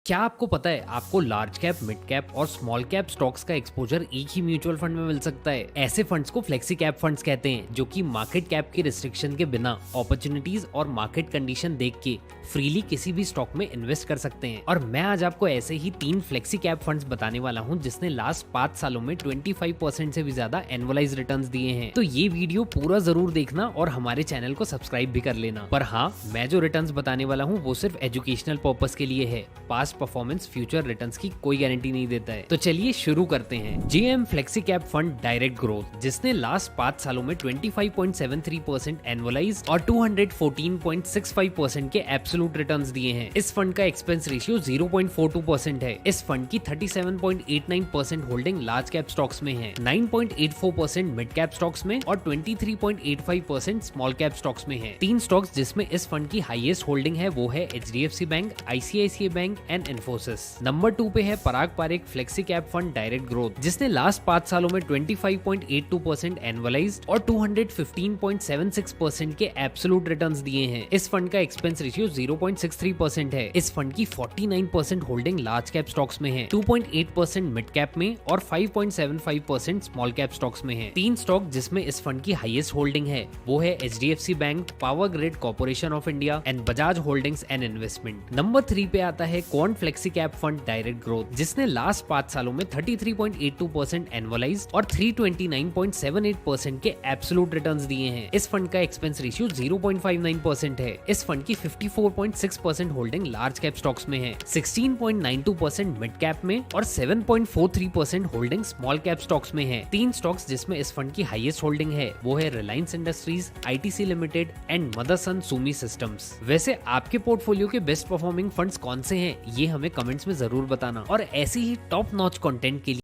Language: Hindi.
क्या आपको पता है आपको लार्ज कैप, मिड कैप और स्मॉल कैप स्टॉक्स का एक्सपोजर एक ही म्यूचुअल फंड में मिल सकता है। ऐसे फंड्स को फ्लेक्सी कैप फंड्स कहते हैं, जो कि मार्केट कैप के रिस्ट्रिक्शन के बिना अपॉर्चुनिटीज और मार्केट कंडीशन देख के फ्रीली किसी भी स्टॉक में इन्वेस्ट कर सकते हैं। और मैं आज आपको ऐसे ही 3 फ्लेक्सी कैप फंड्स बताने वाला हूँ जिसने लास्ट 5 सालों में 25% से भी ज्यादा एनुअलाइज रिटर्न्स दिए हैं। तो ये वीडियो पूरा जरूर देखना और हमारे चैनल को सब्सक्राइब भी कर लेना। पर हाँ, मैं जो रिटर्न्स बताने वाला हूँ वो सिर्फ एजुकेशनल पर्पस के लिए है। पास्ट परफॉर्मेंस फ्यूचर रिटर्न्स की कोई गारंटी नहीं देता है। तो चलिए शुरू करते हैं। JM flexi cap fund direct growth, जिसने लास्ट 5 सालों में 25.73% एनुअलाइज्ड और 214.65% के एब्सोल्यूट रिटर्न्स दिए हैं। इस फंड का एक्सपेंस रेशियो 0.42% है। इस फंड की 37.89% होल्डिंग लार्ज कैप स्टॉक्स में है, 9.84% मिड कैप स्टॉक्स में और 23.85% स्मॉल कैप स्टॉक्स में है। 3 स्टॉक्स जिसमें इस फंड की हाईएस्ट होल्डिंग है वो है HDFC bank, ICICI bank and Infosys. Number 2 पे है Parag Parikh flexi cap fund direct growth, जिसने लास्ट 5 सालों में 25.82% एनुअलाइज्ड और 215.76% के एब्सोल्यूट रिटर्न्स दिए हैं। इस फंड का एक्सपेंस रेशियो 0.63% है। इस फंड की 49% होल्डिंग लार्ज कैप स्टॉक्स में है, 2.8% मिड कैप में और 5.75% स्मॉल कैप स्टॉक्स में है। 3 स्टॉक जिसमें इस फंड की हाईएस्ट होल्डिंग है वो है HDFC bank, power grid corporation of India and Bajaj holdings and investment. Number 3 पे आता है quant flexi cap fund direct growth, जिसने लास्ट 5 सालों में 33.82% एनुअलाइज्ड और 329.78% के एब्सोल्यूट रिटर्न्स दिए हैं। इस फंड का एक्सपेंस रेशियो 0.59% है। इस फंड की 54.6% होल्डिंग लार्ज कैप स्टॉक्स में है, 16.92% मिड कैप में और 7.43% होल्डिंग स्मॉल कैप स्टॉक्स में है। 3 स्टॉक्स जिसमें इस फंड की हाईएस्ट होल्डिंग है वो है Reliance Industries, ITC Limited and Motherson Sumi Systems. वैसे आपके पोर्टफोलियो के बेस्ट परफॉर्मिंग फंड्स कौन से हैं ये हमें कमेंट्स में जरूर बताना। और ऐसी ही टॉप नॉच कंटेंट के लिए